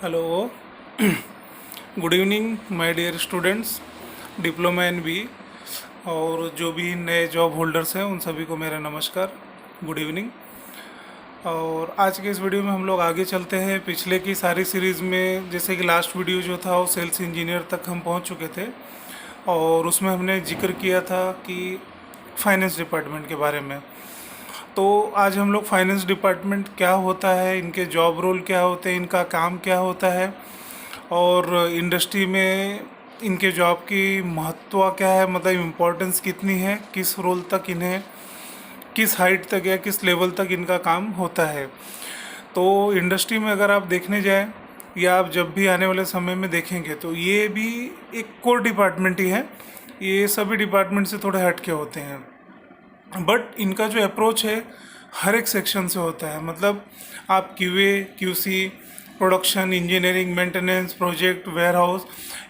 Hello. Good evening my dear students, diploma N B और जो भी नए जॉब होल्डर्स हैं उन सभी को मेरा नमस्कार, गुड इवनिंग। और आज के इस वीडियो में हम लोग आगे चलते हैं पिछले की सारी सीरीज़ में। जैसे कि लास्ट वीडियो जो था वो सेल्स इंजीनियर तक हम पहुंच चुके थे और उसमें हमने जिक्र किया था कि फाइनेंस डिपार्टमेंट के बारे में। तो आज हम लोग फाइनेंस डिपार्टमेंट क्या होता है, इनके जॉब रोल क्या होते हैं, इनका काम क्या होता है और इंडस्ट्री में इनके जॉब की महत्व क्या है, मतलब इम्पोर्टेंस कितनी है, किस रोल तक इन्हें, किस हाइट तक या किस लेवल तक इनका काम होता है। तो इंडस्ट्री में अगर आप देखने जाएं या आप जब भी आने वाले समय में देखेंगे तो ये भी एक कोर डिपार्टमेंट ही है। ये सभी डिपार्टमेंट से थोड़े हट के होते हैं, बट इनका जो अप्रोच है हर एक सेक्शन से होता है। मतलब आप QA, QC, production, engineering, maintenance, project, warehouse,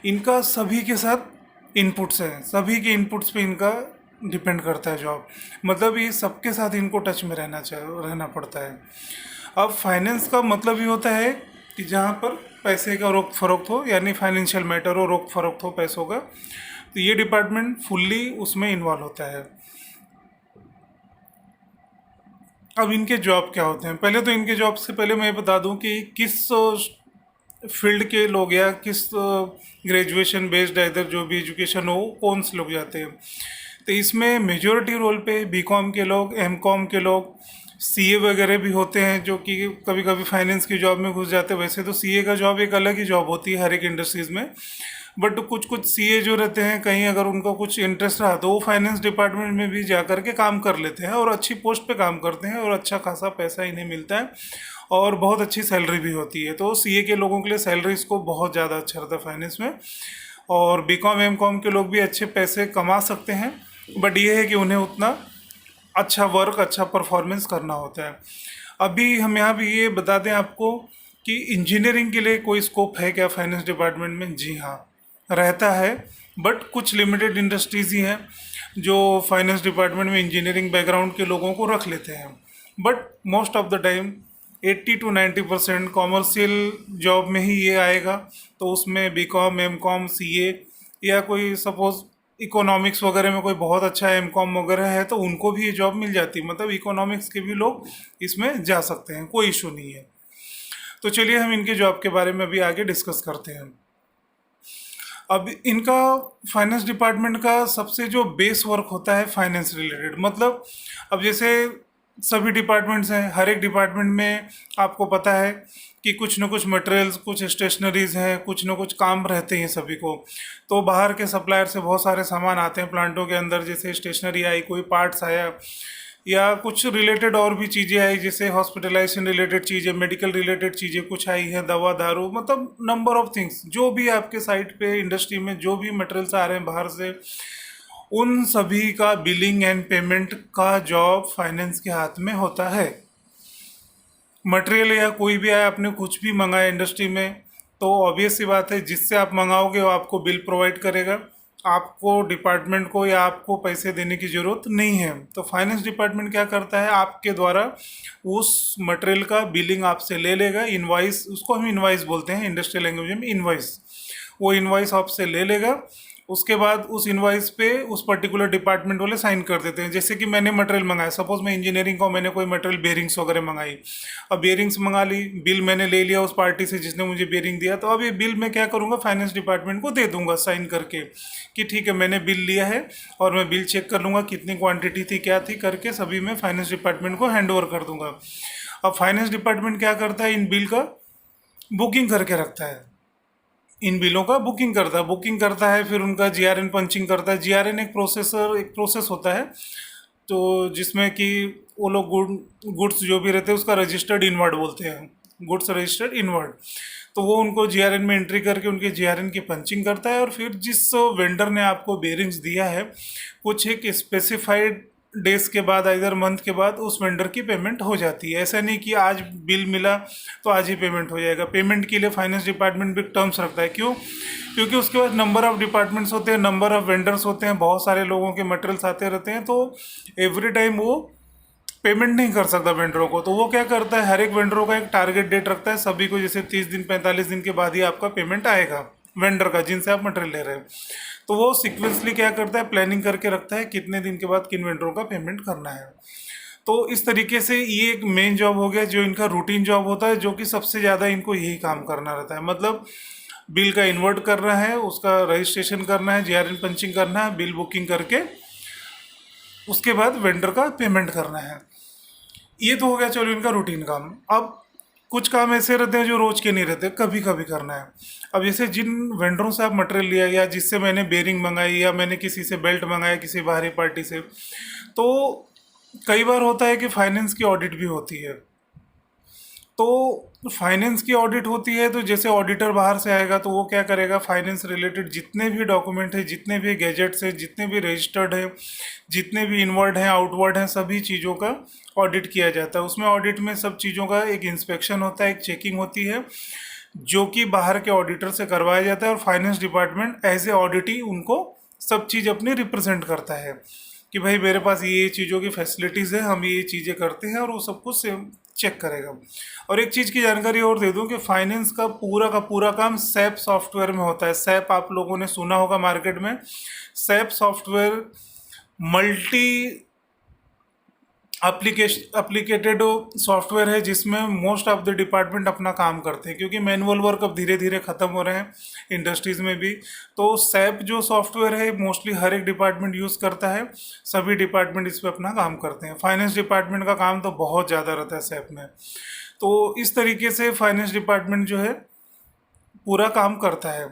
इनका सभी के साथ इनपुट्स हैं, सभी के इनपुट्स पे इनका डिपेंड करता है जॉब। मतलब ये सबके साथ इनको टच में रहना पड़ता है। अब फाइनेंस का मतलब ही होता है कि जहाँ पर पैसे का रोक फरोख्त हो, यानी फाइनेंशियल मैटर हो, रोक फरोख्त हो पैसों का, तो ये डिपार्टमेंट फुल्ली उसमें इन्वॉल्व होता है। अब इनके जॉब क्या होते हैं, पहले तो इनके जॉब से पहले मैं बता दूं कि किस फील्ड के लोग या किस ग्रेजुएशन बेस्ड इधर जो भी एजुकेशन हो कौन से लोग जाते हैं। तो इसमें मेजॉरिटी रोल पे बीकॉम के लोग, एमकॉम के लोग, सीए वगैरह भी होते हैं जो कि कभी कभी फाइनेंस की जॉब में घुस जाते हैं। वैसे तो सीए का जॉब एक अलग ही जॉब होती है हर एक इंडस्ट्रीज़ में, बट कुछ कुछ सीए जो रहते हैं कहीं अगर उनका कुछ इंटरेस्ट रहा तो वो फाइनेंस डिपार्टमेंट में भी जा कर के काम कर लेते हैं और अच्छी पोस्ट पे काम करते हैं और अच्छा खासा पैसा इन्हें मिलता है और बहुत अच्छी सैलरी भी होती है। तो सीए के लोगों के लिए सैलरी इसको बहुत ज़्यादा अच्छा रहता है फाइनेंस में। और बीकॉम एमकॉम के लोग भी अच्छे पैसे कमा सकते हैं, बट ये है कि उन्हें उतना अच्छा वर्क, अच्छा परफॉर्मेंस करना होता है। अभी हम यहाँ भी ये बता दें आपको कि इंजीनियरिंग के लिए कोई स्कोप है क्या फाइनेंस डिपार्टमेंट में? जी हाँ, रहता है, बट कुछ लिमिटेड इंडस्ट्रीज़ ही हैं जो फाइनेंस डिपार्टमेंट में इंजीनियरिंग बैकग्राउंड के लोगों को रख लेते हैं। But most of the time 80 to 90% commercial job में ही ये आएगा। तो उसमें बीकॉम, एमकॉम, सीए या कोई सपोज इकोनॉमिक्स वगैरह में कोई बहुत अच्छा एमकॉम वगैरह है तो उनको भी ये जॉब मिल जाती है। मतलब इकोनॉमिक्स के भी लोग इसमें जा सकते हैं, कोई इशू नहीं है। तो चलिए हम इनके जॉब के बारे में अभी आगे डिस्कस करते हैं। अब इनका फाइनेंस डिपार्टमेंट का सबसे जो बेस वर्क होता है फाइनेंस रिलेटेड। मतलब अब जैसे सभी डिपार्टमेंट्स हैं, हर एक डिपार्टमेंट में आपको पता है कि कुछ न कुछ मटेरियल्स, कुछ स्टेशनरीज हैं, कुछ न कुछ काम रहते हैं सभी को। तो बाहर के सप्लायर से बहुत सारे सामान आते हैं प्लांटों के अंदर, जैसे स्टेशनरी आई, कोई पार्ट्स आया या कुछ रिलेटेड और भी चीज़ें आई, जैसे हॉस्पिटलाइजेशन रिलेटेड चीज़ें, मेडिकल रिलेटेड चीज़ें कुछ आई हैं, दवा दारू, मतलब नंबर ऑफ थिंग्स। जो भी आपके साइट पे इंडस्ट्री में जो भी मटेरियल्स आ रहे हैं बाहर से, उन सभी का बिलिंग एंड पेमेंट का जॉब फाइनेंस के हाथ में होता है। मटेरियल या कोई भी आया, आपने कुछ भी मंगाया इंडस्ट्री में, तो ऑब्वियस सी बात है जिससे आप मंगाओगे वो आपको बिल प्रोवाइड करेगा। आपको डिपार्टमेंट को या आपको पैसे देने की ज़रूरत नहीं है। तो फाइनेंस डिपार्टमेंट क्या करता है, आपके द्वारा उस मटेरियल का बिलिंग आपसे ले लेगा। इनवॉइस, उसको हम इनवॉइस बोलते हैं इंडस्ट्रियल लैंग्वेज में, इनवॉइस। वो इनवॉइस आपसे ले लेगा, उसके बाद उस इनवॉइस पे उस पर्टिकुलर डिपार्टमेंट वाले साइन कर देते हैं। जैसे कि मैंने मटेरियल मंगाया, सपोज मैं इंजीनियरिंग का, मैंने कोई मटेरियल बेयरिंग्स वगैरह मंगाई। अब बेयरिंग्स मंगा ली, बिल मैंने ले लिया उस पार्टी से जिसने मुझे बेयरिंग दिया। तो अब ये बिल मैं क्या करूँगा, फाइनेंस डिपार्टमेंट को दे दूंगा साइन करके कि ठीक है मैंने बिल लिया है, और मैं बिल चेक कर लूँगा कितनी क्वान्टिटी थी, क्या थी करके सभी मैं फाइनेंस डिपार्टमेंट को हैंड ओवर कर दूंगा। अब फाइनेंस डिपार्टमेंट क्या करता है, इन बिल का बुकिंग करके रखता है, इन बिलों का बुकिंग करता है, फिर उनका जीआरएन पंचिंग करता है। जीआरएन एक प्रोसेस होता है, तो जिसमें कि वो लोग गुड्स जो भी रहते हैं उसका रजिस्टर्ड इनवर्ड बोलते हैं, गुड्स रजिस्टर्ड इनवर्ड। तो वो उनको जीआरएन में एंट्री करके उनके जीआरएन की पंचिंग करता है, और फिर जिस वेंडर ने आपको बेयरिंग्स दिया है कुछ एक स्पेसिफाइड डेज के बाद, इधर मंथ के बाद उस वेंडर की पेमेंट हो जाती है। ऐसा नहीं कि आज बिल मिला तो आज ही पेमेंट हो जाएगा। पेमेंट के लिए फाइनेंस डिपार्टमेंट भी टर्म्स रखता है। क्यों? क्योंकि उसके बाद नंबर ऑफ डिपार्टमेंट्स होते हैं, नंबर ऑफ वेंडर्स होते हैं, बहुत सारे लोगों के मटेरियल्स आते रहते हैं, तो एवरी टाइम वो पेमेंट नहीं कर सकता वेंडरों को, तो वो क्या करता है, हर एक वेंडरों का एक टारगेट डेट रखता है सभी को, जैसे 30 दिन 45 दिन के बाद ही आपका पेमेंट आएगा वेंडर का जिनसे आप मटेरियल ले रहे हैं। तो वो सिक्वेंसली क्या करता है, प्लानिंग करके रखता है कितने दिन के बाद किन वेंडरों का पेमेंट करना है। तो इस तरीके से ये एक मेन जॉब हो गया जो इनका रूटीन जॉब होता है, जो कि सबसे ज़्यादा इनको यही काम करना रहता है। मतलब बिल का इन्वर्ट करना है, उसका रजिस्ट्रेशन करना है, जीआरएन पंचिंग करना है, बिल बुकिंग करके उसके बाद वेंडर का पेमेंट करना है। ये तो हो गया चलो इनका रूटीन काम। अब कुछ काम ऐसे रहते हैं जो रोज के नहीं रहते, कभी कभी करना है। अब जैसे जिन वेंडरों से आप मटेरियल लिया या जिससे मैंने बेरिंग मंगाई या मैंने किसी से बेल्ट मंगाया किसी बाहरी पार्टी से, तो कई बार होता है कि फाइनेंस की ऑडिट भी होती है। तो फाइनेंस की ऑडिट होती है तो जैसे ऑडिटर बाहर से आएगा तो वो क्या करेगा, फाइनेंस रिलेटेड जितने भी डॉक्यूमेंट है, जितने भी गैजेट्स हैं, जितने भी रजिस्टर्ड है, जितने भी इनवर्ड हैं आउटवर्ड हैं, सभी चीज़ों का ऑडिट किया जाता है। उसमें ऑडिट में सब चीज़ों का एक इंस्पेक्शन होता है, एक चेकिंग होती है, जो कि बाहर के ऑडिटर से करवाया जाता है। और फाइनेंस डिपार्टमेंट एज ए ऑडिटी उनको सब चीज़ अपनी रिप्रेजेंट करता है कि भाई मेरे पास ये चीज़ों की फैसिलिटीज़ है, हम ये चीज़ें करते हैं, और वो सब कुछ चेक करेगा। और एक चीज़ की जानकारी और दे दूं कि फाइनेंस का पूरा काम सैप सॉफ्टवेयर में होता है। सैप आप लोगों ने सुना होगा मार्केट में। सैप सॉफ्टवेयर मल्टी एप्लीकेटेड सॉफ्टवेयर है जिसमें मोस्ट ऑफ द डिपार्टमेंट अपना काम करते हैं, क्योंकि मैनुअल वर्क अब धीरे धीरे ख़त्म हो रहे हैं इंडस्ट्रीज़ में भी। तो सैप जो सॉफ्टवेयर है मोस्टली हर एक डिपार्टमेंट यूज़ करता है, सभी डिपार्टमेंट इस पर अपना काम करते हैं। फाइनेंस डिपार्टमेंट का काम तो बहुत ज़्यादा रहता है सैप में। तो इस तरीके से फाइनेंस डिपार्टमेंट जो है पूरा काम करता है।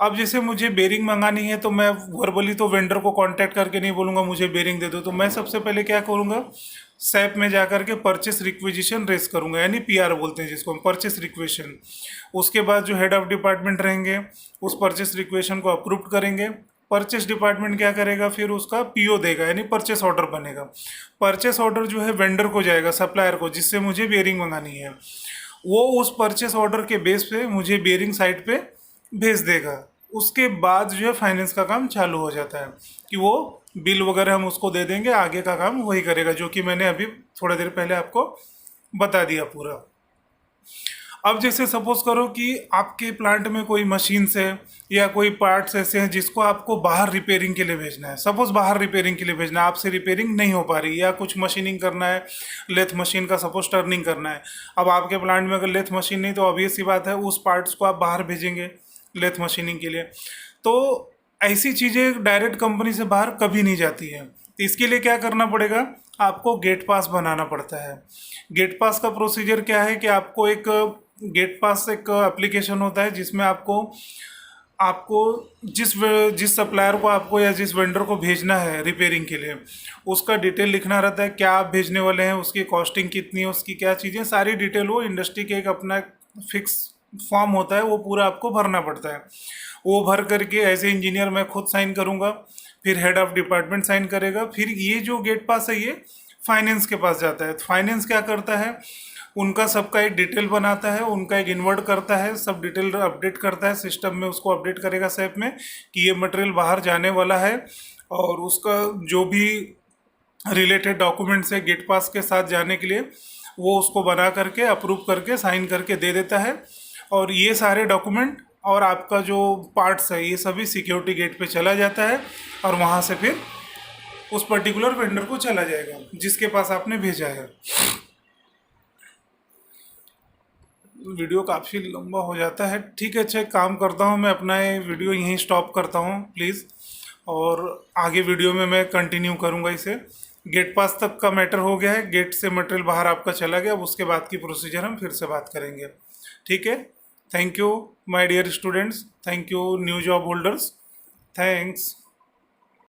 अब जैसे मुझे बेरिंग मंगानी है तो मैं वर्बली तो वेंडर को कांटेक्ट करके नहीं बोलूँगा मुझे बेरिंग दे दो, तो मैं सबसे पहले क्या करूँगा, सैप में जा कर के परचेस रिक्वेजिशन रेस करूँगा, यानी पीआर बोलते हैं जिसको हम, परचेस रिक्वेशन। उसके बाद जो हेड ऑफ डिपार्टमेंट रहेंगे उस परचेस रिक्वेशन को अप्रूव करेंगे। परचेस डिपार्टमेंट क्या करेगा, फिर उसका पीओ देगा, यानी परचेस ऑर्डर बनेगा। परचेस ऑर्डर जो है वेंडर को जाएगा, सप्लायर को, जिससे मुझे बेरिंग मंगानी है। वो उस परचेस ऑर्डर के बेस पे मुझे बेरिंग साइट पे भेज देगा। उसके बाद जो है फाइनेंस का काम चालू हो जाता है कि वो बिल वगैरह हम उसको दे देंगे, आगे का काम वही करेगा, जो कि मैंने अभी थोड़ा देर पहले आपको बता दिया पूरा। अब जैसे सपोज करो कि आपके प्लांट में कोई मशीन्स है या कोई पार्ट्स ऐसे हैं जिसको आपको बाहर रिपेयरिंग के लिए भेजना है। सपोज बाहर रिपेयरिंग के लिए भेजना है, आपसे रिपेयरिंग नहीं हो पा रही, या कुछ मशीनिंग करना है, लेथ मशीन का सपोज टर्निंग करना है। अब आपके प्लांट में अगर लेथ मशीन नहीं, तो ऑब्वियस सी बात है उस पार्ट्स को आप बाहर भेजेंगे लेथ मशीनिंग के लिए। तो ऐसी चीज़ें डायरेक्ट कंपनी से बाहर कभी नहीं जाती है। तो इसके लिए क्या करना पड़ेगा, आपको गेट पास बनाना पड़ता है। गेट पास का प्रोसीजर क्या है कि आपको एक गेट पास एक एप्लीकेशन होता है जिसमें आपको आपको जिस सप्लायर को आपको या जिस वेंडर को भेजना है रिपेयरिंग के लिए, उसका डिटेल लिखना रहता है, क्या आप भेजने वाले हैं, उसकी कॉस्टिंग कितनी है, उसकी क्या चीज़ें, सारी डिटेल वो इंडस्ट्री के एक अपना फिक्स फॉर्म होता है, वो पूरा आपको भरना पड़ता है। वो भर करके एज ए इंजीनियर मैं खुद साइन करूँगा, फिर हेड ऑफ डिपार्टमेंट साइन करेगा, फिर ये जो गेट पास है ये फाइनेंस के पास जाता है। फाइनेंस क्या करता है, उनका सबका एक डिटेल बनाता है, उनका एक इन्वर्ट करता है, सब डिटेल अपडेट करता है सिस्टम में, उसको अपडेट करेगा सैप में कि ये मटेरियल बाहर जाने वाला है, और उसका जो भी रिलेटेड डॉक्यूमेंट्स है गेट पास के साथ जाने के लिए वो उसको बना करके अप्रूव करके साइन करके दे देता है। और ये सारे डॉक्यूमेंट और आपका जो पार्ट्स है ये सभी सिक्योरिटी गेट पे चला जाता है, और वहाँ से फिर उस पर्टिकुलर वेंडर को चला जाएगा जिसके पास आपने भेजा है। वीडियो काफ़ी लंबा हो जाता है, ठीक है। अच्छा एक काम करता हूँ, मैं अपना ये वीडियो यहीं स्टॉप करता हूँ प्लीज़, और आगे वीडियो में मैं कंटिन्यू करूँगा इसे। गेट पास तक का मैटर हो गया है, गेट से मटेरियल बाहर आपका चला गया, अब उसके बाद की प्रोसीजर हम फिर से बात करेंगे, ठीक है। Thank you my dear students, thank you new job holders, thanks.